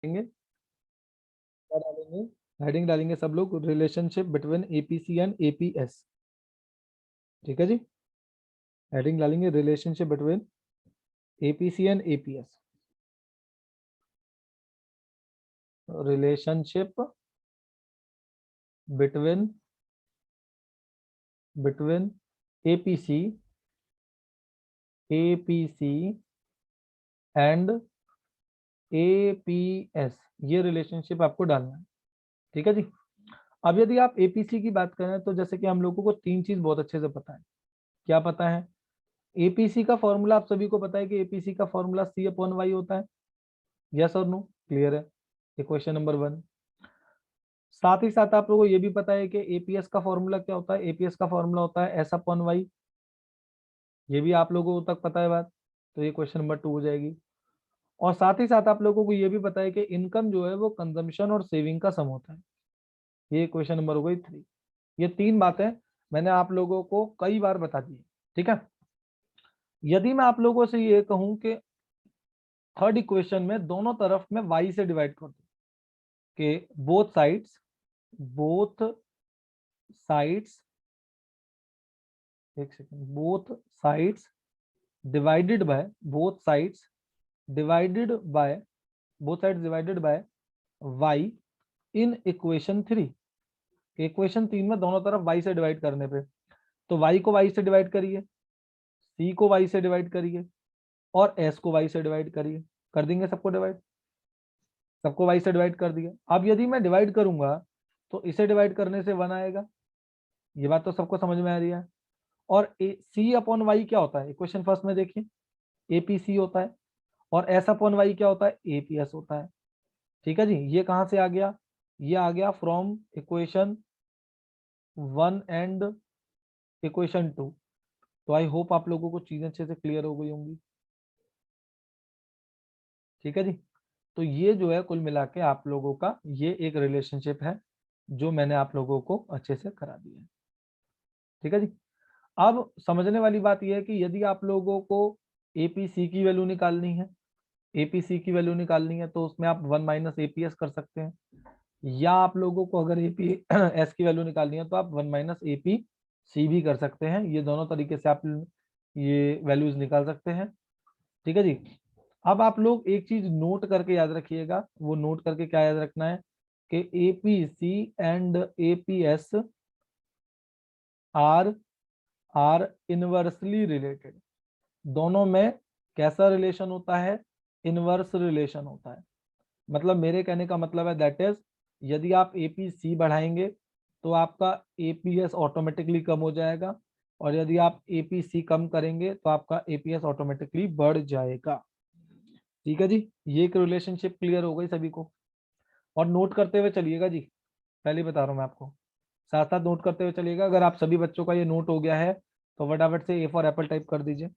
क्या डालेंगे? हेडिंग डालेंगे सब लोग, relationship between APC and APS. ठीक है जी, हेडिंग डालेंगे relationship between APC and APS. Relationship between APC and APS, ये रिलेशनशिप आपको डालना है। ठीक है जी। अब यदि आप एपीसी की बात करें तो जैसे कि हम लोगों को तीन चीज बहुत अच्छे से पता है। क्या पता है? एपीसी का फॉर्मूला आप सभी को पता है कि एपीसी का फॉर्मूला सी अपॉन वाई होता है। यस और नो? क्लियर है? ये क्वेश्चन नंबर 1। साथ ही साथ आप लोगों को ये भी पता है कि एपीएस का फॉर्मूला क्या होता है? एपीएस का फॉर्मूला होता है एस अपॉन वाई। ये भी आप लोगों को तक पता है बात, तो ये क्वेश्चन नंबर 2 हो जाएगी। और साथ ही साथ आप लोगों को ये भी पता है कि इनकम जो है वो कंजम्पशन और सेविंग का सम होता है। ये क्वेश्चन नंबर हो गई 3। ये तीन बातें मैंने आप लोगों को कई बार बता दी है। ठीक है। यदि मैं आप लोगों से ये कहूं कि थर्ड इक्वेशन में दोनों तरफ में y से डिवाइड कर दूं कि बोथ साइड्स एक second, divided by both sides divided bye y in equation 3। Equation 3 में दोनों तरफ y से डिवाइड करने पे, तो y को y से डिवाइड करिए, c को y से डिवाइड करिए और s को y से डिवाइड करिए। कर देंगे सबको डिवाइड, सबको y से डिवाइड कर दिया। अब यदि मैं डिवाइड करूंगा तो इसे डिवाइड करने से 1 आएगा। ये बात तो सबको समझ में आ रही है। और सी अपॉन वाई क्या होता है? इक्वेशन फर्स्ट में देखिए, एपीसी होता है। और एस अपॉन वाई क्या होता है? एपीएस होता है। ठीक है जी। ये कहां से आ गया? ये आ गया फ्रॉम इक्वेशन 1 एंड इक्वेशन 2। तो आई होप आप लोगों को चीजें अच्छे से क्लियर हो गई होंगी। ठीक है जी। तो ये जो है कुल मिला के आप लोगों का ये एक रिलेशनशिप है जो मैंने आप लोगों को अच्छे से करा दिया है। ठीक है जी। अब समझने वाली बात यह है कि यदि आप लोगों को एपीसी की वैल्यू निकालनी है, एपीसी की वैल्यू निकालनी है तो उसमें आप 1 माइनस एपीएस कर सकते हैं, या आप लोगों को अगर एपी एस की वैल्यू निकालनी है तो आप 1 माइनस एपी सी भी कर सकते हैं। ये दोनों तरीके से आप ये वैल्यूज निकाल सकते हैं। ठीक है जी। अब आप लोग एक चीज नोट करके याद रखिएगा, वो नोट करके क्या याद रखना है कि APC and APS are are inversely related. दोनों में कैसा रिलेशन होता है? इनवर्स रिलेशन होता है। मतलब मेरे कहने का मतलब है दैट इज, यदि आप एपीसी बढ़ाएंगे तो आपका एपीएस ऑटोमेटिकली कम हो जाएगा, और यदि आप एपीसी कम करेंगे तो आपका एपीएस ऑटोमेटिकली बढ़ जाएगा। ठीक है जी। ये एक रिलेशनशिप क्लियर हो गई सभी को। और नोट करते हुए चलिएगा जी, पहले ही बता रहा हूँ मैं आपको, साथ साथ नोट करते हुए चलिएगा। अगर आप सभी बच्चों का ये नोट हो गया है तो फटाफट से ए फॉर एप्पल टाइप कर दीजिए,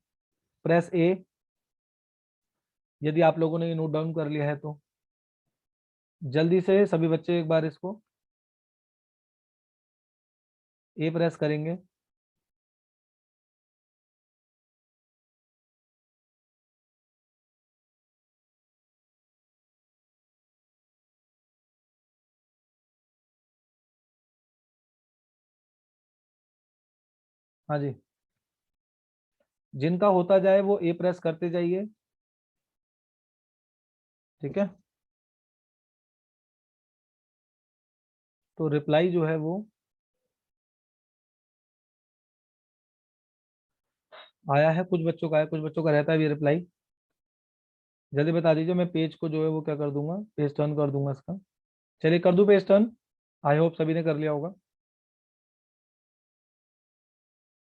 प्रेस ए। यदि आप लोगों ने ये नोट डाउन कर लिया है तो जल्दी से सभी बच्चे एक बार इसको ए प्रेस करेंगे। हाँ जी, जिनका होता जाए वो ए प्रेस करते जाइए। ठीक है। तो रिप्लाई जो है वो आया है, कुछ बच्चों का है, कुछ बच्चों का रहता है भी रिप्लाई। जल्दी बता दीजिए, मैं पेज को जो है वो क्या कर दूंगा, पेज टर्न कर दूंगा इसका। चलिए कर दूं पेज टर्न। आई होप सभी ने कर लिया होगा।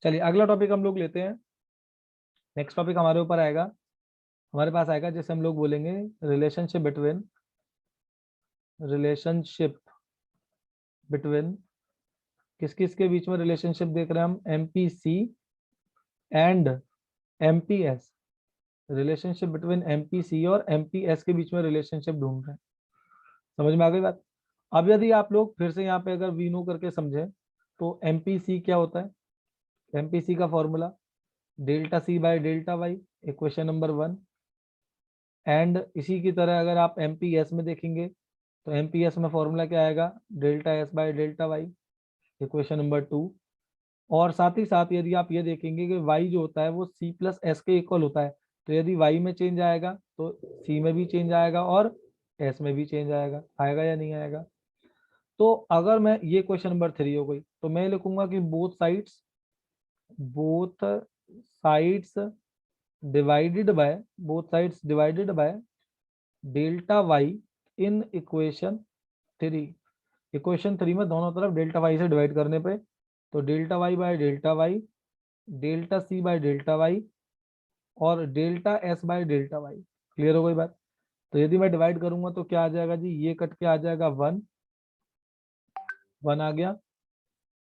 चलिए अगला टॉपिक हम लोग लेते हैं। नेक्स्ट टॉपिक हमारे ऊपर आएगा, हमारे पास आएगा, जैसे हम लोग बोलेंगे रिलेशनशिप बिटवीन किस किस के बीच में रिलेशनशिप देख रहे हैं हम? MPC and MPS. Relationship between MPC और एमपीएस के बीच में रिलेशनशिप ढूंढ रहे हैं। समझ में आ गई बात? अब यदि आप लोग फिर से यहाँ पे अगर वीनो करके समझें तो एमपीसी क्या होता है? एमपीसी का formula delta C by delta Y, equation number 1। And इसी की तरह अगर आप एमपीएस में देखेंगे तो एमपीएस में फॉर्मूला क्या आएगा, delta S by delta Y, equation number 2। और साथ ही साथ यदि आप ये देखेंगे कि y जो होता है वो c प्लस एस के इक्वल होता है, तो यदि y में चेंज आएगा तो c में भी चेंज आएगा और s में भी चेंज आएगा, आएगा या नहीं आएगा। तो अगर मैं ये क्वेश्चन नंबर 3 हो गई तो मैं लिखूंगा कि both sides divided by delta Y in equation 3। Equation 3 में दोनों तरफ डेल्टा वाई से डिवाइड करने पे, तो delta Y by delta Y, delta C by delta Y और delta S by delta Y. Clear हो गई बात। तो यदि मैं डिवाइड करूंगा तो क्या आ जाएगा जी, ये कट के आ जाएगा 1 1 आ गया,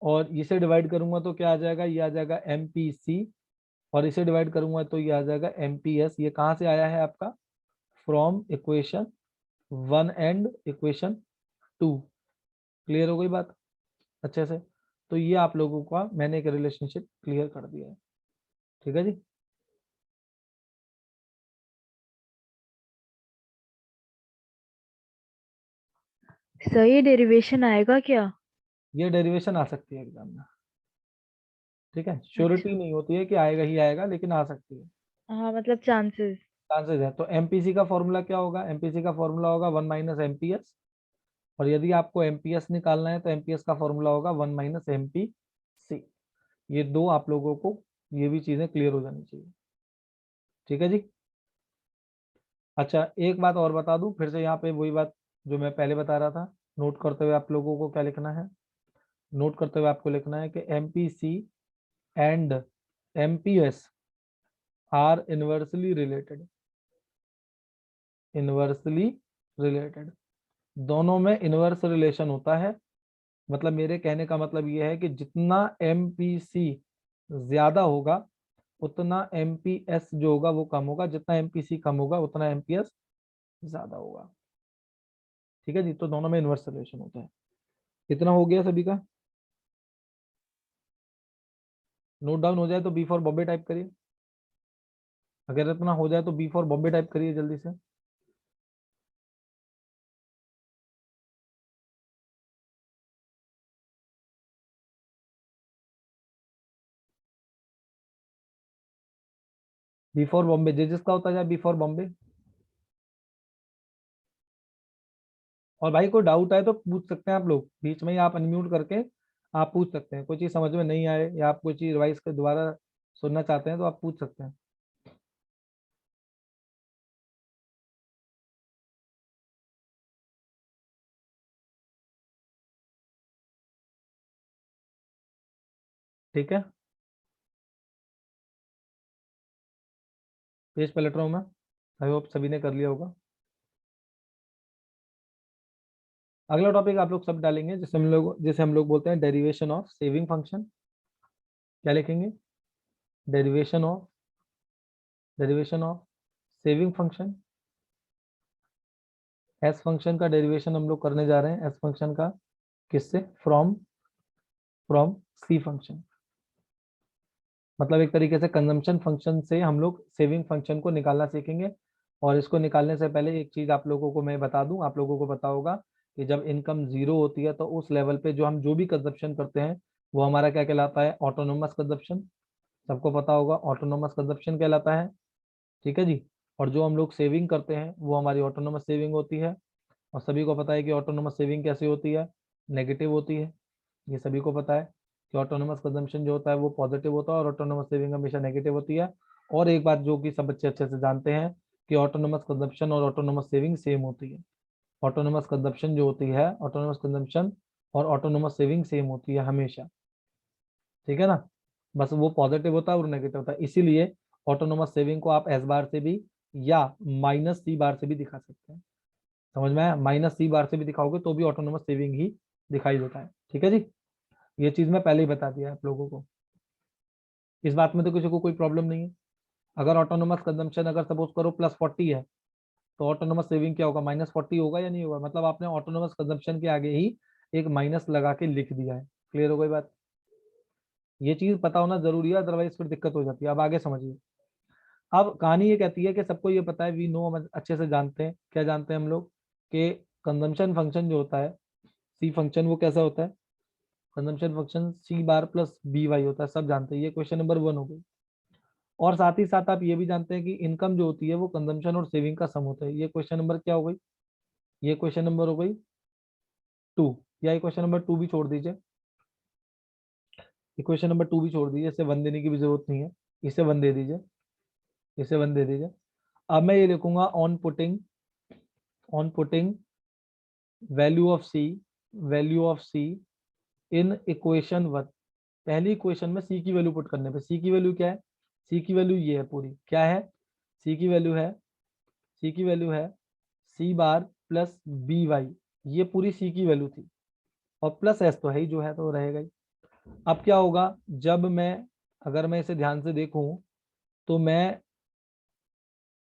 और इसे डिवाइड करूंगा तो क्या आ जाएगा, ये आ जाएगा एम पी सी, और इसे डिवाइड करूंगा तो ये आ जाएगा एम पी एस। ये कहाँ से आया है आपका, from equation 1 and equation 2। Clear हो गई बात अच्छे से। तो ये आप लोगों का मैंने एक रिलेशनशिप क्लियर कर दिया है, ठीक है जी। सही डेरिवेशन आएगा क्या? ये डेरिवेशन आ सकती है एग्जाम में, ठीक है, श्योरिटी अच्छा। नहीं होती है कि आएगा ही आएगा, लेकिन आ सकती है, हाँ मतलब चांसेस। चांसेस है। तो एमपीसी का फॉर्मूला क्या होगा, एमपीसी का फॉर्मूला होगा 1 माइनस एमपीएस, और यदि आपको एमपीएस निकालना है तो एमपीएस का फॉर्मूला होगा 1 माइनस एमपीसी। ये दो आप लोगों को ये भी चीजें क्लियर हो जानी चाहिए, ठीक है जी। अच्छा एक बात और बता दूं फिर से, यहाँ पे वही बात जो मैं पहले बता रहा था, नोट करते हुए आप लोगों को क्या लिखना है, नोट करते हुए आपको लिखना है कि MPC and MPS are inversely related, inversely related, दोनों में इनवर्स रिलेशन होता है। मतलब मेरे कहने का मतलब ये है कि जितना एमपीसी ज्यादा होगा उतना एमपीएस जो होगा वो कम होगा, जितना एमपीसी कम होगा उतना एमपीएस ज्यादा होगा, ठीक है जी। तो दोनों में इनवर्स रिलेशन होता है। इतना हो गया सभी का, नोट डाउन हो जाए तो बी फॉर बॉम्बे टाइप करिए, अगर इतना हो जाए तो बी फॉर बॉम्बे टाइप करिए जल्दी से। बी फॉर बॉम्बे जिसका होता जाए बी फॉर बॉम्बे। और भाई कोई डाउट आए तो पूछ सकते हैं आप लोग, बीच में ही आप अनम्यूट करके आप पूछ सकते हैं, कोई चीज समझ में नहीं आए या आप कोई चीज रिवाइज कर दोबारा सुनना चाहते हैं तो आप पूछ सकते हैं। ठीक है, पेज पे लट रहा हूँ मैं, आई होप सभी ने कर लिया होगा। अगला टॉपिक आप लोग सब डालेंगे जिसे हम लोग बोलते हैं डेरिवेशन ऑफ सेविंग फंक्शन। क्या लिखेंगे, derivation of derivation of saving function. S function का डेरिवेशन हम लोग करने जा रहे हैं, एस फंक्शन का, किससे, फ्रॉम फ्रॉम सी फंक्शन। मतलब एक तरीके से कंजम्पशन फंक्शन से हम लोग सेविंग फंक्शन को निकालना सीखेंगे। और इसको निकालने से पहले एक चीज आप लोगों को मैं बता दूं, आप लोगों को पता होगा कि जब इनकम जीरो होती है तो उस लेवल पे जो भी कंजप्शन करते हैं वो हमारा क्या कहलाता है, ऑटोनोमस कंजप्शन। सबको पता होगा ऑटोनोमस कंजप्शन कहलाता है, ठीक है जी। और जो हम लोग सेविंग करते हैं वो हमारी ऑटोनोमस सेविंग होती है। और सभी को पता है कि ऑटोनोमस सेविंग कैसी होती है, नेगेटिव होती है। ये सभी को पता है कि ऑटोनोमस कंजम्पशन जो होता है वो पॉजिटिव होता है और ऑटोनोमस सेविंग हमेशा नेगेटिव होती है। और एक बात जो कि सब बच्चे अच्छे से जानते हैं कि ऑटोनोमस कंजम्पशन और ऑटोनोमस सेविंग सेम होती है। ऑटोनोमस कंजम्पशन जो होती है, ऑटोनोमस कंजम्पशन और ऑटोनोमस सेविंग सेम होती है हमेशा, ठीक है ना। बस वो पॉजिटिव होता है और नेगेटिव होता है, इसीलिए ऑटोनोमस सेविंग को आप एस बार से भी या माइनस सी बार से भी दिखा सकते हैं। समझ में आया, माइनस सी बार से भी दिखाओगे तो भी ऑटोनोमस सेविंग ही दिखाई देता है, ठीक है जी। ये चीज मैं पहले ही बता दिया आप लोगों को, इस बात में तो किसी को कोई प्रॉब्लम नहीं है। अगर ऑटोनोमस कंजम्पशन अगर सपोज करो +40 है तो ऑटोनोमस सेविंग क्या होगा, -40 होगा या नहीं होगा, मतलब आपने ऑटोनोमस कंजम्पशन के आगे ही एक माइनस लगा के लिख दिया है। क्लियर हो गई बात, ये चीज पता होना जरूरी है, अदरवाइज फिर दिक्कत हो जाती है। अब आगे समझिए, अब कहानी ये कहती है कि सबको ये पता है, वी नो, हम अच्छे से जानते हैं, क्या जानते हैं हम लोग, कि कंजम्पशन फंक्शन जो होता है, सी फंक्शन, वो कैसा होता है, कंजम्पशन फंक्शन सी बार प्लस बी वाई होता है, सब जानते हैं। ये क्वेश्चन नंबर 1 हो गई। और साथ ही साथ आप ये भी जानते हैं कि इनकम जो होती है वो कंजम्पशन और सेविंग का सम होता है। ये क्वेश्चन नंबर क्या हो गई, ये क्वेश्चन नंबर हो गई 2, या ये क्वेश्चन नंबर 2 भी छोड़ दीजिए, ये क्वेश्चन नंबर 2 भी छोड़ दीजिए, इसे 1 देने की भी जरूरत नहीं है, इसे 1 दे दीजिए, इसे 1 दे दीजिए। अब मैं ये लिखूंगा on putting value of C, value of C in equation 1। पहली इक्वेशन में सी की वैल्यू पुट करने पे, सी की वैल्यू क्या है, सी की वैल्यू ये है पूरी, क्या है, सी की वैल्यू है, सी की वैल्यू है सी बार प्लस बी वाई, ये पूरी सी की वैल्यू थी, और प्लस एस तो है ही, जो है तो रहेगा ही। अब क्या होगा, जब मैं, अगर मैं इसे ध्यान से देखूं तो मैं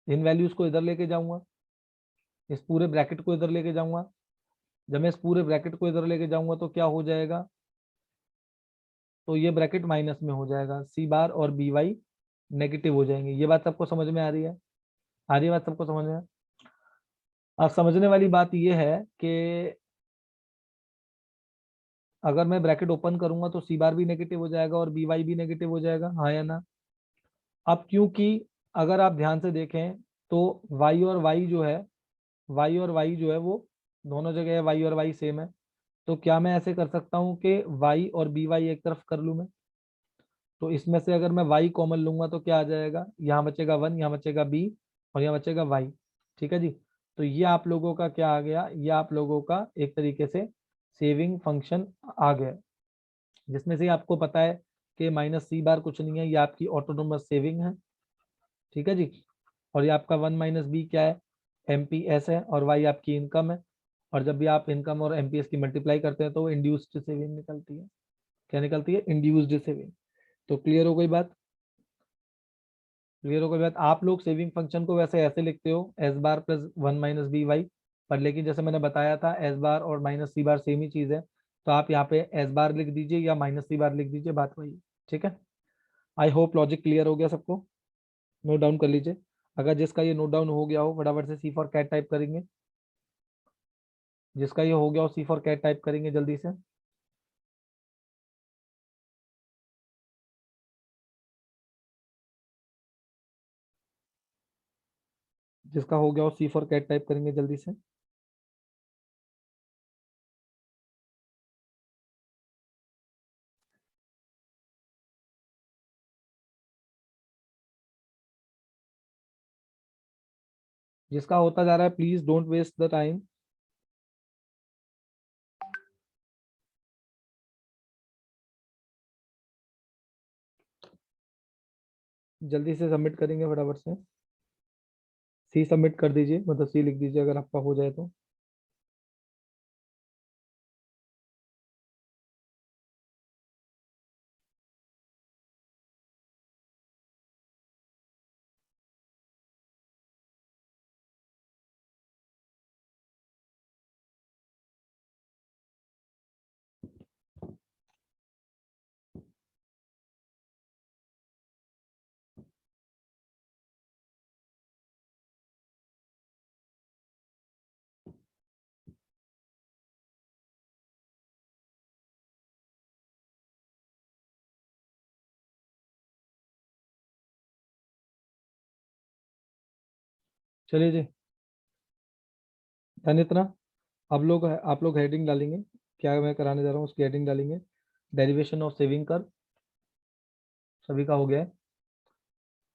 इन वैल्यूज को इधर लेके जाऊंगा, इस पूरे ब्रैकेट को इधर लेके जाऊंगा। जब मैं इस पूरे ब्रैकेट को इधर लेके जाऊंगा तो क्या हो जाएगा, तो ये ब्रैकेट माइनस में हो जाएगा, सी बार और बी वाई नेगेटिव हो जाएंगे। ये बात सबको समझ में आ रही है, आ रही है बात सबको समझ में। अब समझने वाली बात ये है कि अगर मैं ब्रैकेट ओपन करूंगा तो सी बार भी नेगेटिव हो जाएगा और बी वाई भी नेगेटिव हो जाएगा, हाँ या ना। अब क्योंकि अगर आप ध्यान से देखें तो y और y जो है, y और y जो है वो दोनों जगह y और y सेम है, तो क्या मैं ऐसे कर सकता हूँ कि y और बी वाई एक तरफ कर लूँ मैं। तो इसमें से अगर मैं y कॉमन लूंगा तो क्या आ जाएगा, यहाँ बचेगा 1, यहाँ बचेगा b, और यहाँ बचेगा y। ठीक है जी। तो ये आप लोगों का क्या आ गया, ये आप लोगों का एक तरीके से सेविंग फंक्शन आ गया, जिसमें से आपको पता है कि माइनस सी बार कुछ नहीं है, ये आपकी ऑटोनोमस सेविंग है। ठीक है जी। और ये आपका 1 माइनस बी क्या है, एमपीएस है, और वाई आपकी इनकम है। और जब भी आप इनकम और एमपीएस की मल्टीप्लाई करते हैं तो वो इंड्यूस्ड सेविंग निकलती है। क्या निकलती है, इंड्यूस्ड सेविंग। तो क्लियर हो गई बात, क्लियर हो गई बात। आप लोग सेविंग फंक्शन को वैसे ऐसे लिखते हो, S bar plus 1 minus B Y, पर लेकिन जैसे मैंने बताया था एस बार और माइनस सी बार सेम ही चीज है, तो आप यहाँ पे एस बार लिख दीजिए या माइनस सी बार लिख दीजिए, बात वही है। ठीक है। आई होप लॉजिक क्लियर हो गया सबको, नोट डाउन कर लीजिए। अगर जिसका ये नोट डाउन हो गया हो फटाफट से सी फॉर कैट टाइप करेंगे, जिसका ये हो गया हो सी फॉर कैट टाइप करेंगे जल्दी से। जिसका हो गया हो सी फॉर कैट टाइप करेंगे जल्दी से। जिसका होता जा रहा है please don't waste the time. जल्दी से सबमिट करेंगे फटाफट से, सी सबमिट कर दीजिए, मतलब सी लिख दीजिए अगर आपका हो जाए तो। चलिए जी, डन इतना। अब लोग आप लोग हेडिंग डालेंगे, क्या मैं कराने जा रहा हूँ उसकी हेडिंग डालेंगे, डेरिवेशन ऑफ सेविंग कर, सभी का हो गया है।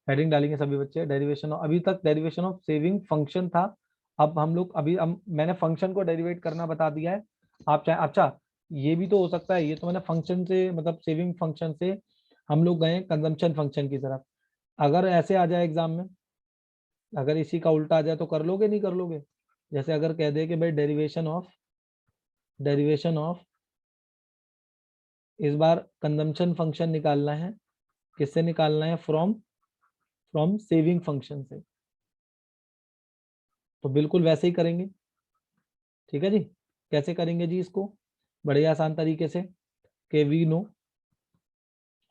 हेडिंग डालेंगे सभी बच्चे, डेरिवेशन, अभी तक डेरिवेशन ऑफ सेविंग फंक्शन था। अब हम लोग अभी मैंने फंक्शन को डेरिवेट करना बता दिया है। आप चाहे, अच्छा ये भी तो हो सकता है, ये तो मैंने फंक्शन से मतलब सेविंग फंक्शन से हम लोग गए कंजम्पशन फंक्शन की तरफ। अगर ऐसे आ जाए एग्जाम में, अगर इसी का उल्टा आ जाए तो कर लोगे नहीं कर लोगे। जैसे अगर कह दे कि भाई डेरिवेशन ऑफ इस बार कंजम्पशन फंक्शन निकालना है, किससे निकालना है, फ्रॉम फ्रॉम सेविंग फंक्शन से, तो बिल्कुल वैसे ही करेंगे। ठीक है जी। कैसे करेंगे जी इसको, बड़े आसान तरीके से, कि वी नो,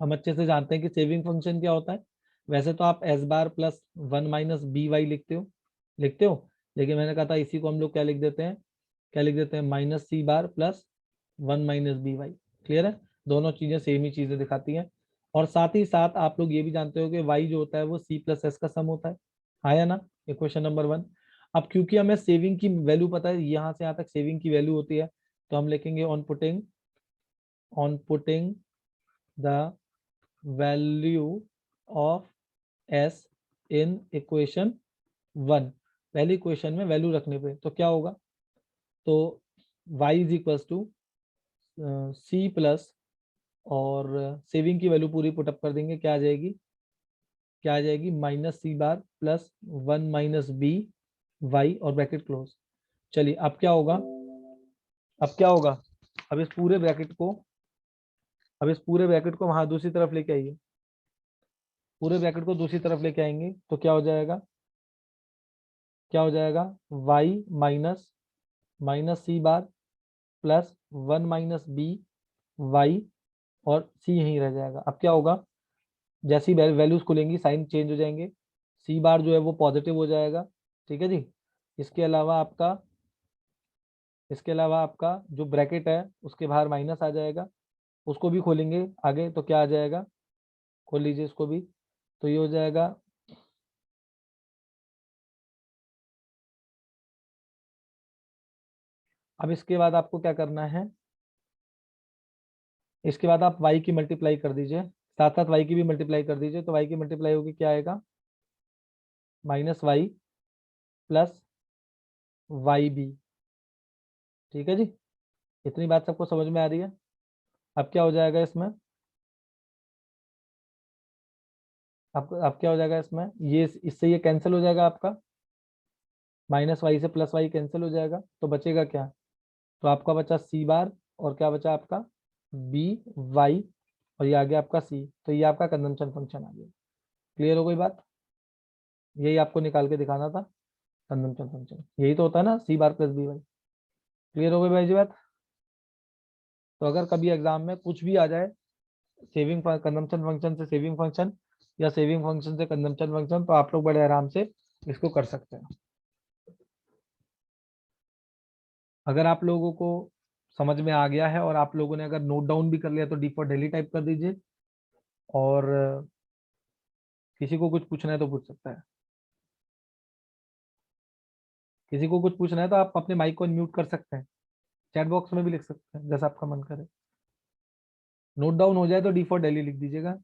हम अच्छे से जानते हैं कि सेविंग फंक्शन क्या होता है। वैसे तो आप S bar plus 1 minus B Y लिखते हो, लेकिन मैंने कहा था इसी को हम लोग क्या लिख देते हैं, minus C bar plus 1 minus B Y. Clear है, दोनों चीजें सेम ही चीजें दिखाती हैं। और साथ ही साथ आप लोग ये भी जानते हो कि y जो होता है वो c प्लस एस का सम होता है। आया ना इक्वेशन नंबर 1। अब क्योंकि हमें सेविंग की वैल्यू पता है, यहाँ से यहाँ तक सेविंग की वैल्यू होती है, तो हम लिखेंगे on putting the value of s in equation 1। पहली इक्वेशन में वैल्यू रखने पे तो क्या होगा, तो y is equal to C plus, और सेविंग की वैल्यू पूरी पुटअप कर देंगे, क्या आ जाएगी minus C bar plus 1 minus B Y और ब्रैकेट क्लोज। चलिए अब क्या होगा, अब इस पूरे ब्रैकेट को वहां दूसरी तरफ लेके आइए, पूरे ब्रैकेट को दूसरी तरफ लेके आएंगे तो क्या हो जाएगा y minus C bar plus 1 minus B Y और c यहीं रह जाएगा। अब क्या होगा, जैसी वैल्यूज खुलेंगी साइन चेंज हो जाएंगे, सी बार जो है वो पॉजिटिव हो जाएगा। ठीक है जी। इसके अलावा आपका जो ब्रैकेट है उसके बाहर माइनस आ जाएगा, उसको भी खोलेंगे आगे तो क्या आ जाएगा, खोल लीजिए इसको भी, तो ये हो जाएगा अब इसके बाद आपको क्या करना है, इसके बाद आप y की मल्टीप्लाई कर दीजिए, साथ साथ y की भी मल्टीप्लाई कर दीजिए, तो y की मल्टीप्लाई होगी क्या आएगा, minus Y plus Y B. ठीक है जी, इतनी बात सबको समझ में आ रही है। अब क्या हो जाएगा इसमें, अब क्या हो जाएगा इसमें, ये इससे ये कैंसिल हो जाएगा आपका, माइनस वाई से प्लस वाई कैंसिल हो जाएगा, तो बचेगा क्या, तो आपका बचा सी बार और क्या बचा आपका बी वाई, और ये आ गया आपका सी, तो ये आपका कंजम्पशन फंक्शन आ गया। क्लियर हो गई बात, यही आपको निकाल के दिखाना था, कंजम्पशन फंक्शन यही तो होता है ना, सी bar plus B Y. Clear हो गई भाई जी बात। तो अगर कभी एग्जाम में कुछ भी आ जाए, सेविंग कंजम्पशन फंक्शन से सेविंग फंक्शन या सेविंग फंक्शन से कंजम्पशन फंक्शन, तो आप लोग बड़े आराम से इसको कर सकते हैं। अगर आप लोगों को समझ में आ गया है और आप लोगों ने अगर नोट डाउन भी कर लिया तो डी फॉर डेली टाइप कर दीजिए, और किसी को कुछ पूछना है तो पूछ सकता है, किसी को कुछ पूछना है तो आप अपने माइक को अनम्यूट कर सकते हैं, चैट बॉक्स में भी लिख सकते हैं जैसा आपका मन करे। नोट डाउन हो जाए तो डी फॉर डेली लिख दीजिएगा।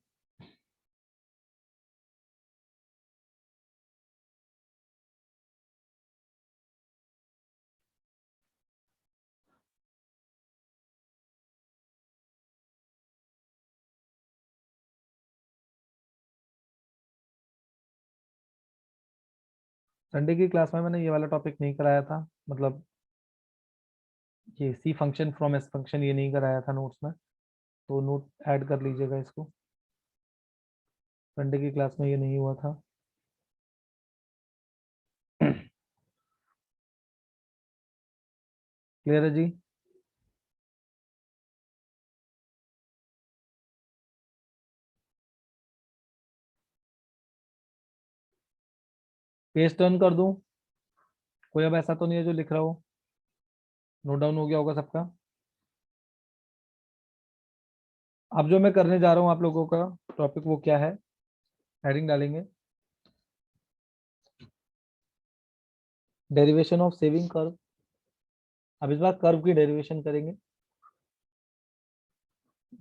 संडे की क्लास में मैंने ये वाला टॉपिक नहीं कराया था, मतलब ये सी फंक्शन फ्रॉम एस फंक्शन ये नहीं कराया था नोट्स में, तो नोट ऐड कर लीजिएगा इसको, संडे की क्लास में ये नहीं हुआ था। क्लियर है जी। पेज टर्न कर दूं, कोई अब ऐसा तो नहीं है जो लिख रहा हो, नोट डाउन हो गया होगा सबका। अब जो मैं करने जा रहा हूँ आप लोगों का टॉपिक वो क्या है, हेडिंग डालेंगे डेरिवेशन ऑफ सेविंग कर्व। अब इस बार कर्व की डेरिवेशन करेंगे,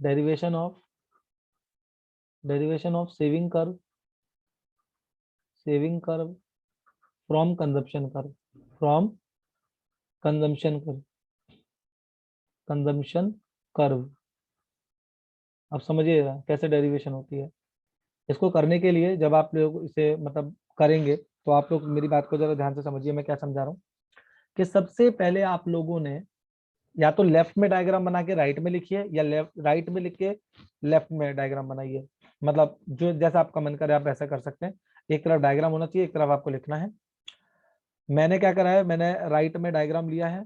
derivation of saving curve from consumption curve consumption curve. अब समझिएगा कैसे डेरिवेशन होती है। इसको करने के लिए जब आप लोग इसे मतलब करेंगे तो आप लोग मेरी बात को जरा ध्यान से समझिए, मैं क्या समझा रहा हूँ, कि सबसे पहले आप लोगों ने या तो लेफ्ट में डायग्राम बना के राइट में लिखिए, या राइट में लिख के लेफ्ट में डायग्राम बनाइए, मतलब जो जैसा आपका मन करे आप ऐसा कर सकते हैं। एक तरफ डायग्राम होना चाहिए, एक तरफ आपको लिखना है। मैंने क्या करा है, मैंने राइट में डायग्राम लिया है,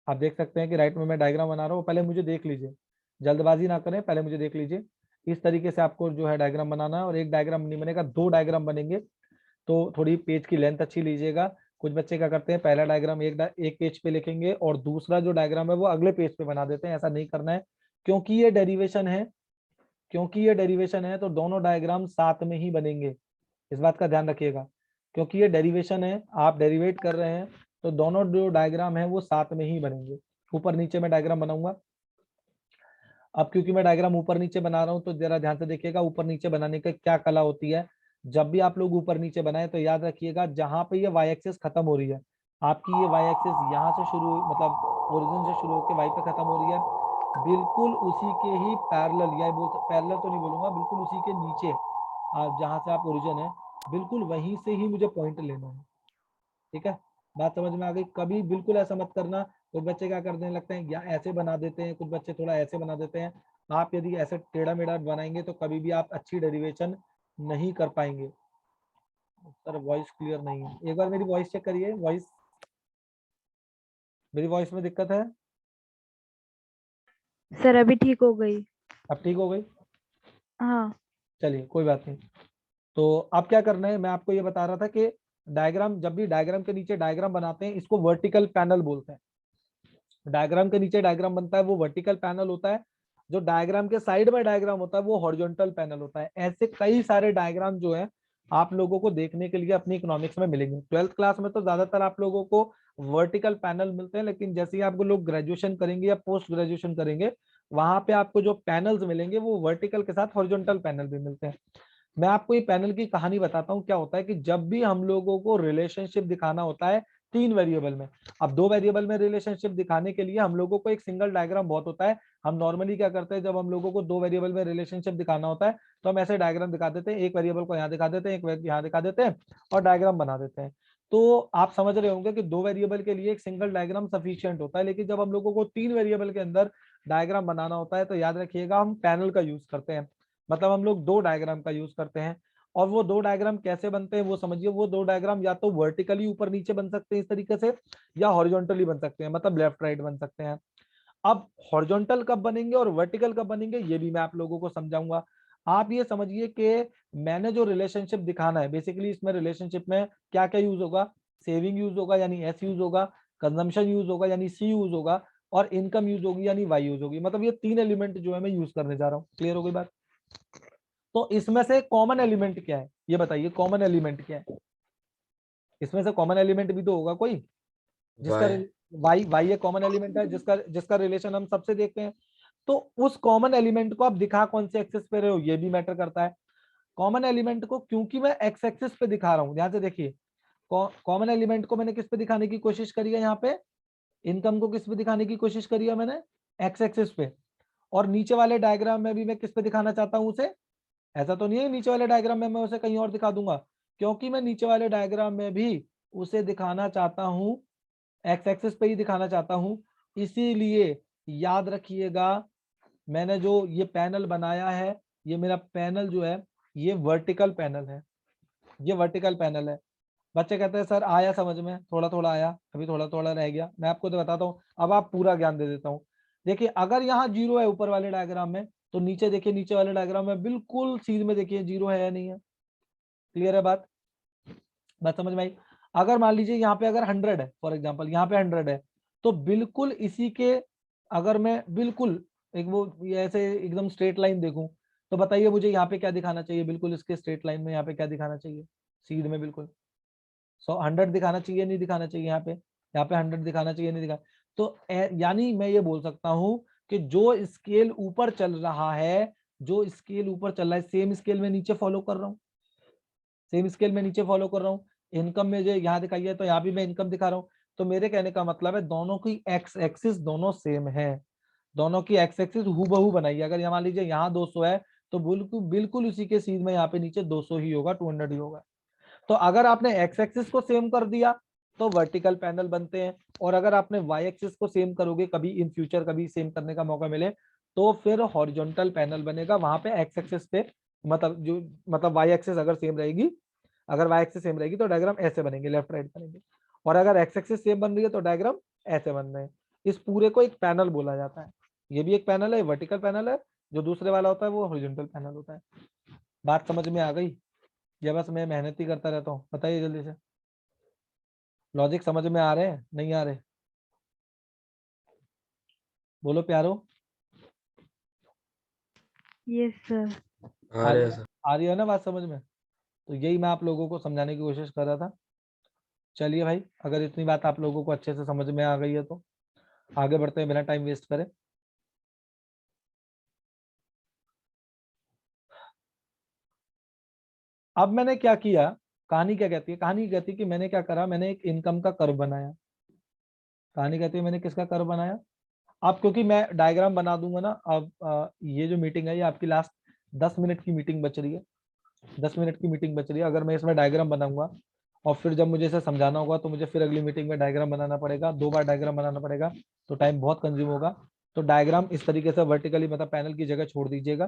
आप देख सकते हैं कि राइट में मैं डायग्राम बना रहा हूँ, पहले मुझे देख लीजिए, जल्दबाजी ना करें, पहले मुझे देख लीजिए। इस तरीके से आपको जो है डायग्राम बनाना है, और एक डायग्राम नहीं बनेगा, 2 डायग्राम बनेंगे। तो थोड़ी पेज की लेंथ अच्छी लीजिएगा। कुछ बच्चे क्या करते हैं, पहला डायग्राम एक पेज पे लिखेंगे और दूसरा जो डायग्राम है वो अगले पेज पे बना देते हैं। ऐसा नहीं करना है, क्योंकि ये डेरिवेशन है, तो दोनों डायग्राम साथ में ही बनेंगे। इस बात का ध्यान रखिएगा, क्योंकि ये डेरिवेशन है, आप डेरिवेट कर रहे हैं, तो दोनों जो डायग्राम है वो साथ में ही बनेंगे। ऊपर नीचे मैं डायग्राम बनाऊंगा। अब क्योंकि मैं डायग्राम ऊपर नीचे बना रहा हूं, तो जरा ध्यान से देखिएगा ऊपर नीचे बनाने की क्या कला होती है। जब भी आप लोग ऊपर नीचे बनाए तो याद रखिएगा, जहां पे ये वाई एक्सिस खत्म हो रही है, आपकी ये वाई एक्सिस यहाँ से शुरू, मतलब ओरिजिन से शुरू होकर वाई पे खत्म हो रही है, बिल्कुल उसी के ही पैरेलल, या पैरेलल तो नहीं बोलूंगा, बिल्कुल उसी के नीचे, जहां से आप ओरिजिन है, बिल्कुल वहीं से ही मुझे पॉइंट लेना है। ठीक है, बात समझ में आ गई। कभी बिल्कुल ऐसा मत करना, कुछ बच्चे क्या करने लगते हैं, या ऐसे बना देते हैं, कुछ बच्चे थोड़ा ऐसे बना देते हैं। आप यदि ऐसे टेढ़ा मेढ़ा बनाएंगे तो कभी भी आप अच्छी डेरिवेशन नहीं कर पाएंगे। सर वॉइस क्लियर नहीं है, एक बार मेरी वॉइस चेक करिए। मेरी वॉइस में दिक्कत है? सर अभी ठीक हो गई। अब ठीक हो गई? हाँ। चलिए कोई बात नहीं। तो अब क्या करना है, मैं आपको ये बता रहा था कि डायग्राम, जब भी डायग्राम के नीचे डायग्राम बनाते हैं, इसको वर्टिकल पैनल बोलते हैं। डायग्राम के नीचे डायग्राम बनता है वो वर्टिकल पैनल होता है। जो डायग्राम के साइड में डायग्राम होता है वो हॉरिजॉन्टल पैनल होता है। ऐसे कई सारे डायग्राम जो है आप लोगों को देखने के लिए अपनी इकोनॉमिक्स में मिलेंगे। 12th क्लास में तो ज्यादातर आप लोगों को वर्टिकल पैनल मिलते हैं, लेकिन जैसे ही आपको लोग ग्रेजुएशन करेंगे या पोस्ट ग्रेजुएशन करेंगे, वहां पे आपको जो पैनल्स मिलेंगे वो वर्टिकल के साथ हॉरिजॉन्टल पैनल भी मिलते हैं। मैं आपको ये पैनल की कहानी बताता हूँ। क्या होता है कि जब भी हम लोगों को रिलेशनशिप दिखाना होता है 3 वेरिएबल में, अब 2 वेरिएबल में रिलेशनशिप दिखाने के लिए हम लोगों को एक सिंगल डायग्राम बहुत होता है। हम नॉर्मली क्या करते हैं, जब हम लोगों को 2 वेरिएबल में रिलेशनशिप दिखाना होता है तो हम ऐसे डायग्राम दिखा देते हैं, एक वेरिएबल को यहाँ दिखा देते हैं, एक यहाँ दिखा देते हैं और डायग्राम बना देते हैं। तो आप समझ रहे होंगे कि 2 वेरिएबल के लिए एक सिंगल डायग्राम सफिशियंट होता है, लेकिन जब हम लोगों को 3 वेरिएबल के अंदर डायग्राम बनाना होता है तो याद रखिएगा हम पैनल का यूज करते हैं। मतलब हम लोग 2 डायग्राम का यूज करते हैं। और वो 2 डायग्राम कैसे बनते हैं वो समझिए। वो 2 डायग्राम या तो वर्टिकली ऊपर नीचे बन सकते हैं इस तरीके से, या हॉरिजॉन्टली बन सकते हैं, मतलब लेफ्ट राइट बन सकते हैं। अब हॉरिजॉन्टल कब बनेंगे और वर्टिकल कब बनेंगे ये भी मैं आप लोगों को समझाऊंगा। आप ये समझिए कि मैंने जो रिलेशनशिप दिखाना है, बेसिकली इसमें रिलेशनशिप में क्या क्या यूज होगा, सेविंग यूज होगा यानी एस यूज होगा, कंजम्पशन यूज होगा यानी सी यूज होगा, और इनकम यूज होगी यानी वाई यूज होगी। मतलब ये 3 एलिमेंट जो है मैं यूज करने जा रहा हूँ। क्लियर हो गई बात? तो इसमें से कॉमन एलिमेंट क्या है ये बताइए, कॉमन एलिमेंट क्या है? इसमें से कॉमन एलिमेंट भी तो होगा कोई, जिसका वाई वाई वाई एक कॉमन एलिमेंट है, जिसका जिसका रिलेशन हम सबसे देखते हैं। तो उस कॉमन एलिमेंट को आप दिखा कौन से एक्सेस पे रहे हो ये भी मैटर करता है। कॉमन एलिमेंट को क्योंकि मैं एक्स एक्सिस पे दिखा रहा हूं, ध्यान से देखिए, कॉमन एलिमेंट को मैंने किस पे दिखाने की कोशिश करी है, यहाँ पे इनकम को किस पे दिखाने की कोशिश करी है मैंने, एक्स एक्सिस पे। और नीचे वाले डायग्राम में भी मैं किस पे दिखाना चाहता हूं उसे, ऐसा तो नहीं है नीचे वाले डायग्राम में मैं उसे कहीं और दिखा दूंगा, क्योंकि मैं नीचे वाले डायग्राम में भी उसे दिखाना चाहता हूं, एक्स एक्सिस पे ही दिखाना चाहता हूं। इसीलिए याद रखिएगा, मैंने जो ये पैनल बनाया है, ये मेरा पैनल जो है ये वर्टिकल पैनल है, ये वर्टिकल पैनल है। बच्चे कहते हैं सर आया समझ में, थोड़ा थोड़ा आया, अभी थोड़ा थोड़ा रह गया। मैं आपको तो बताता हूँ, अब आप पूरा ज्ञान दे देता हूँ। देखिए अगर यहाँ 0 है ऊपर वाले डायग्राम में, तो नीचे देखिए, नीचे वाले डायग्राम में बिल्कुल सीध में देखिए 0 है या नहीं है। क्लियर है बात? बात समझ में आई? अगर मान लीजिए यहाँ पे अगर 100 है, फॉर एग्जाम्पल यहाँ पे 100 है, तो बिल्कुल इसी के, अगर मैं बिल्कुल एक वो ये ऐसे एकदम स्ट्रेट लाइन देखूं, तो बताइए मुझे यहाँ पे क्या दिखाना चाहिए, बिल्कुल इसके स्ट्रेट लाइन में यहाँ पे क्या दिखाना चाहिए, सीध में बिल्कुल 100 दिखाना चाहिए नहीं दिखाना चाहिए, यहाँ पे 100 दिखाना चाहिए नहीं दिखाना। तो यानी मैं ये बोल सकता हूँ कि जो स्केल ऊपर चल रहा है, जो स्केल ऊपर चल रहा है, सेम स्केल में नीचे फॉलो कर रहा हूँ, सेम स्केल में नीचे फॉलो कर रहा हूँ। इनकम में जो यहाँ दिखाई है तो यहाँ भी मैं इनकम दिखा रहा हूँ। तो मेरे कहने का मतलब है दोनों की एक्स एक्सिस दोनों सेम है, दोनों की एक्स एक्सिस हूबहू बनाइए। अगर यहाँ मान लीजिए यहाँ 200 है, तो बिल्कुल बिल्कुल उसी के सीध में यहाँ पे नीचे 200 ही होगा, 200 ही होगा। तो अगर आपने एक्स एक्सिस को सेम कर दिया तो वर्टिकल पैनल बनते हैं, और अगर आपने वाई एक्सिस को सेम करोगे, कभी इन फ्यूचर कभी सेम करने का मौका मिले, तो फिर हॉरिजॉन्टल पैनल बनेगा। वहां पे एक्स एक्सिस पे मतलब वाई एक्सिस अगर सेम रहेगी, अगर वाई एक्सिस सेम रहेगी तो डायग्राम ऐसे बनेंगे, लेफ्ट राइट बनेंगे। और अगर एक्स एक्सिस सेम बन रही है तो डायग्राम ऐसे बन रहे हैं। इस पूरे को एक पैनल बोला जाता है। ये भी एक पैनल है, वर्टिकल पैनल है, जो दूसरे वाला होता है वो हॉरिजॉन्टल पैनल होता है। बात समझ में आ गई? या बस मैं मेहनत ही करता रहता हूँ? बताइए जल्दी से, लॉजिक समझ में आ रहे हैं नहीं आ रहे? बोलो प्यारो। Yes sir. आ रही है? आ रही है ना बात समझ में? तो यही मैं आप लोगों को समझाने की कोशिश कर रहा था। चलिए भाई, अगर इतनी बात आप लोगों को अच्छे से समझ में आ गई है तो आगे बढ़ते हैं बिना टाइम वेस्ट करे। अब मैंने क्या किया, कहानी क्या कहती है? कहानी कहती है कि मैंने क्या करा, मैंने एक इनकम का कर्व बनाया। कहानी कहती है मैंने किसका कर्व बनाया? अब क्योंकि मैं डायग्राम बना दूंगा ना, अब ये जो मीटिंग है ये आपकी लास्ट 10 मिनट की मीटिंग बच रही है। 10 मिनट की मीटिंग बच रही है। अगर मैं इसमें डायग्राम बनाऊंगा और फिर जब मुझे इसे समझाना होगा तो मुझे फिर अगली मीटिंग में डायग्राम बनाना पड़ेगा, 2 बार डायग्राम बनाना पड़ेगा, तो टाइम बहुत कंज्यूम होगा। तो डायग्राम इस तरीके से वर्टिकली, मतलब पैनल की जगह छोड़ दीजिएगा,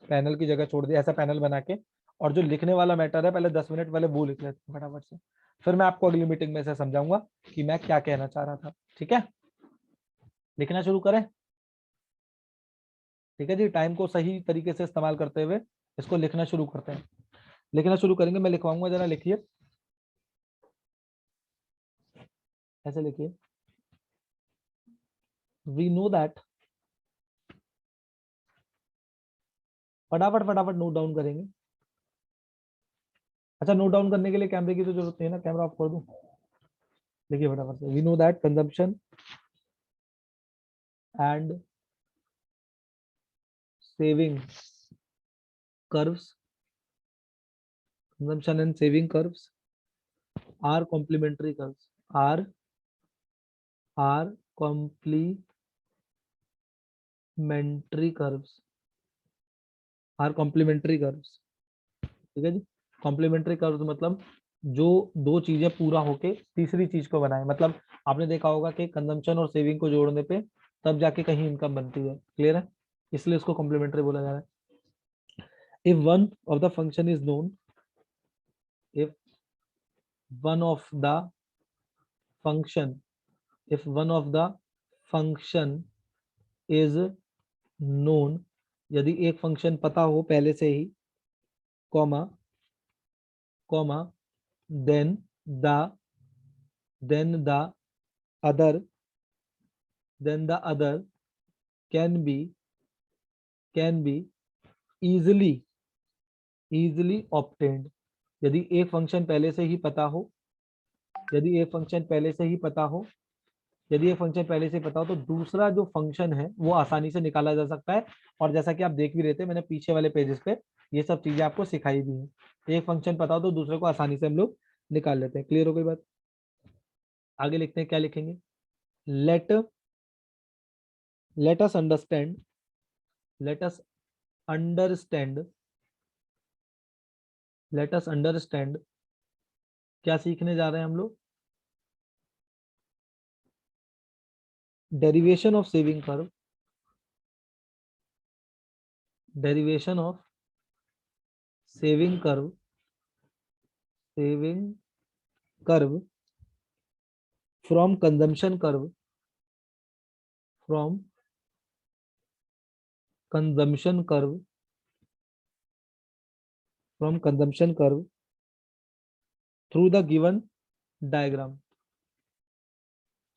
पैनल की जगह छोड़ दिया ऐसा पैनल बना के। और जो लिखने वाला मैटर है पहले 10 मिनट पहले वो लिख लेते हैं फटाफट से, फिर मैं आपको अगली मीटिंग में से समझाऊंगा कि मैं क्या कहना चाह रहा था। ठीक है, लिखना शुरू करें? ठीक है जी, टाइम को सही तरीके से इस्तेमाल करते हुए इसको लिखना शुरू करते हैं। लिखना शुरू करेंगे, मैं लिखवाऊंगा, जरा लिखिए, ऐसे लिखिए। वी नो दैट, फटाफट फटाफट नोट डाउन करेंगे। अच्छा, नोट डाउन करने के लिए कैमरे की तो जरूरत नहीं है ना, कैमरा ऑफ कर दूं? देखिए फटाफट से, we know that consumption and saving curves, consumption and saving curves are complementary curves, are complementary curves, are complementary curves। ठीक है जी, कॉम्प्लीमेंट्री कर्व्स मतलब जो दो चीजें पूरा होके तीसरी चीज को बनाए। मतलब आपने देखा होगा कि कंजम्पशन और सेविंग को जोड़ने पे तब जाके कहीं इनकम बनती है। क्लियर है? इसलिए इसको कॉम्प्लीमेंट्री बोला जा रहा है। If one of the function is known, if one of the function, if one of the function is known, यदि एक फंक्शन पता हो पहले से ही, comma comma, then the then the other then the other can be easily obtained। यदि एक function पहले से ही पता हो, यदि एक फंक्शन पहले से ही पता हो, यदि एक फंक्शन पहले से पता हो तो दूसरा जो फंक्शन है वो आसानी से निकाला जा सकता है। और जैसा कि आप देख भी रहे थे, मैंने पीछे वाले पेजेस पे ये सब चीजें आपको सिखाई भी हैं। एक फंक्शन पता हो तो दूसरे को आसानी से हम लोग निकाल लेते हैं। क्लियर हो गई बात? आगे लिखते हैं, क्या लिखेंगे? Let let us understand, let us understand, let us understand, क्या सीखने जा रहे हैं हम लोग? Derivation of saving curve, derivation of saving curve, saving curve from consumption curve, from consumption curve, from consumption curve through the given diagram,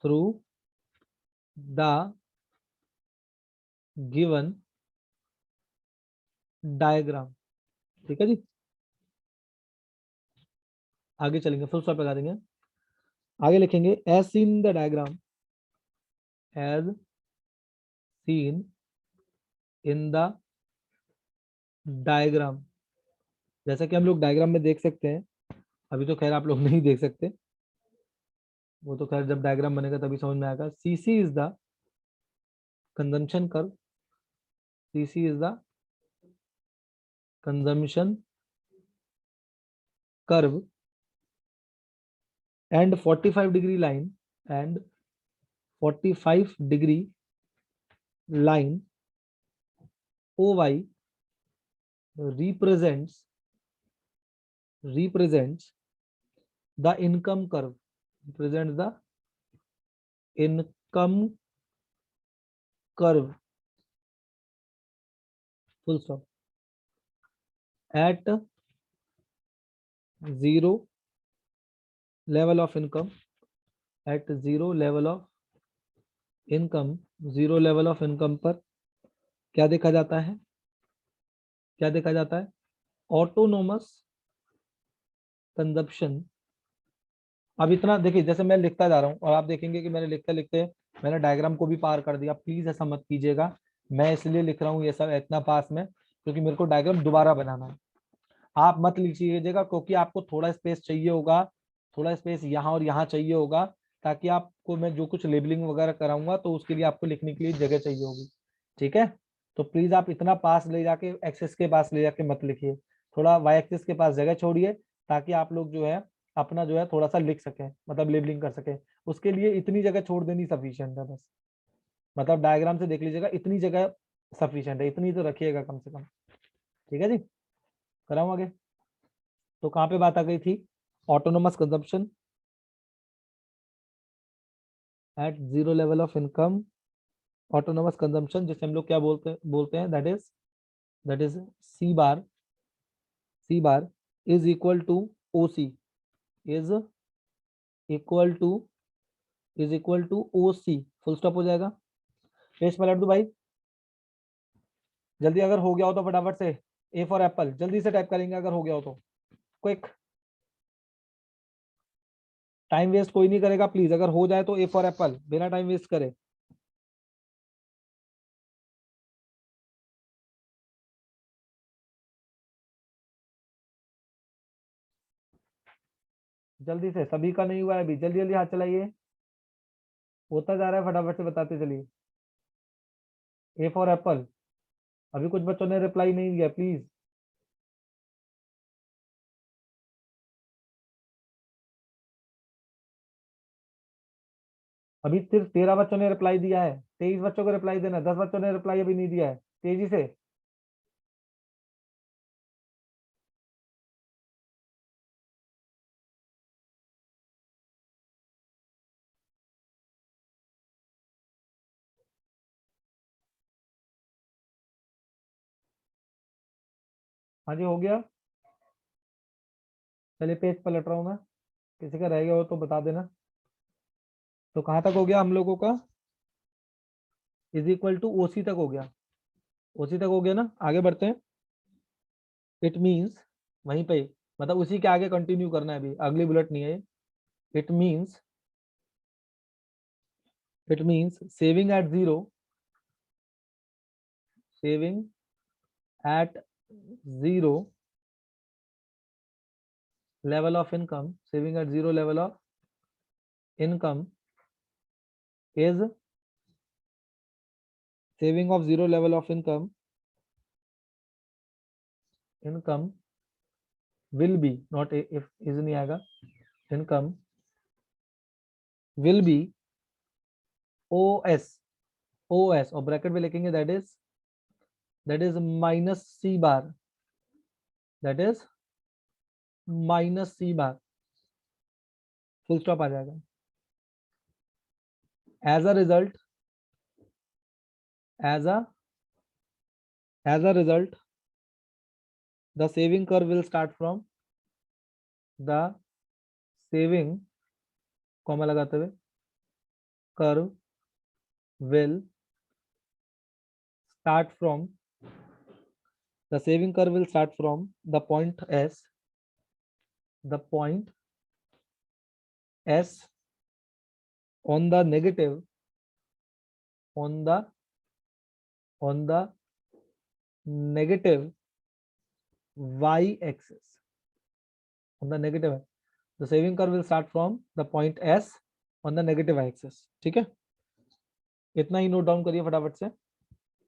through the given diagram. ठीक है जी, आगे चलेंगे, फुल स्टॉप लगा देंगे। आगे लिखेंगे as seen the diagram, as seen in the diagram. जैसा कि हम लोग डायग्राम में देख सकते हैं, अभी तो खैर आप लोग नहीं देख सकते, वो तो खैर जब डायग्राम बनेगा तभी समझ में आएगा। CC is the consumption curve, CC is the consumption curve and 45 degree line, and 45 degree line OY represents the income curve, represents the income curve full stop. At zero level of income, at zero level of income, zero level of income पर क्या देखा जाता है, क्या देखा जाता है, autonomous consumption. अब इतना देखिए, जैसे मैं लिखता जा रहा हूँ और आप देखेंगे कि मैंने लिखते लिखते मैंने डायग्राम को भी पार कर दिया। प्लीज ऐसा मत कीजिएगा, मैं इसलिए लिख रहा हूँ ये सब इतना पास में क्योंकि मेरे को डायग्राम दोबारा बनाना है। आप मत लिखिएगा क्योंकि आपको थोड़ा स्पेस चाहिए होगा, थोड़ा स्पेस यहाँ और यहाँ चाहिए होगा, ताकि आपको मैं जो कुछ लेबलिंग वगैरह कराऊंगा तो उसके लिए आपको लिखने के लिए जगह चाहिए होगी। ठीक है, तो प्लीज आप इतना पास ले जाके एक्सेस के पास ले जाके मत लिखिए, थोड़ा वाई एक्सेस के पास जगह छोड़िए ताकि आप लोग जो है अपना जो है थोड़ा सा लिख सके, मतलब लेबलिंग कर सके। उसके लिए इतनी जगह छोड़ देनी सफिशियंट है बस, मतलब डायग्राम से देख लीजिएगा इतनी जगह सफिशियंट है, इतनी तो रखिएगा कम से कम। ठीक है जी, कराऊं आगे। तो कहाँ पे बात आ गई थी, autonomous consumption at zero level of income. Autonomous consumption जिसे हम लोग क्या बोलते हैं, that is C bar is equal to O C, is equal to O C, full stop हो जाएगा। पेज पलट दो भाई जल्दी, अगर हो गया हो तो फटाफट से, ए फॉर एप्पल जल्दी से टाइप करेंगे अगर हो गया हो तो, क्विक, टाइम वेस्ट कोई नहीं करेगा प्लीज, अगर हो जाए तो ए फॉर एप्पल बिना टाइम वेस्ट करे। जल्दी से, सभी का नहीं हुआ है अभी, जल्दी जल्दी हाथ चलाइए, होता जा रहा है, फटाफट से बताते चलिए। ए फॉर एप्पल, अभी कुछ बच्चों ने रिप्लाई नहीं दिया प्लीज। अभी सिर्फ 13 बच्चों ने रिप्लाई दिया है, 23 बच्चों को रिप्लाई देना है, 10 बच्चों ने रिप्लाई अभी नहीं दिया है, तेजी से। हाँ जी हो गया, चलिए पेज पलट रहा हूँ मैं, किसी का रह गया हो तो बता देना। तो कहाँ तक हो गया हम लोगों का, इज इक्वल टू ओसी तक हो गया, ओसी तक हो गया ना, आगे बढ़ते हैं। इट मीन्स, वहीं पे मतलब उसी के आगे कंटिन्यू करना है, अभी अगली बुलेट नहीं है। It means, saving at zero, saving at zero level of income, saving at zero level of income is, saving of zero level of income will be, not if is नहीं आएगा, income will be OS, और bracket में लिखेंगे that is minus C bar, that is minus C bar, full stop आ जाएगा। as a result, the saving curve will start from, the saving comma लगाते हुए curve will start from, the saving curve will start from the point S, the point S on the negative, on the negative y axis, on the negative, the saving curve will start from the point S on the negative y axis। ठीक है, इतना ही note down करिए फटाफट से।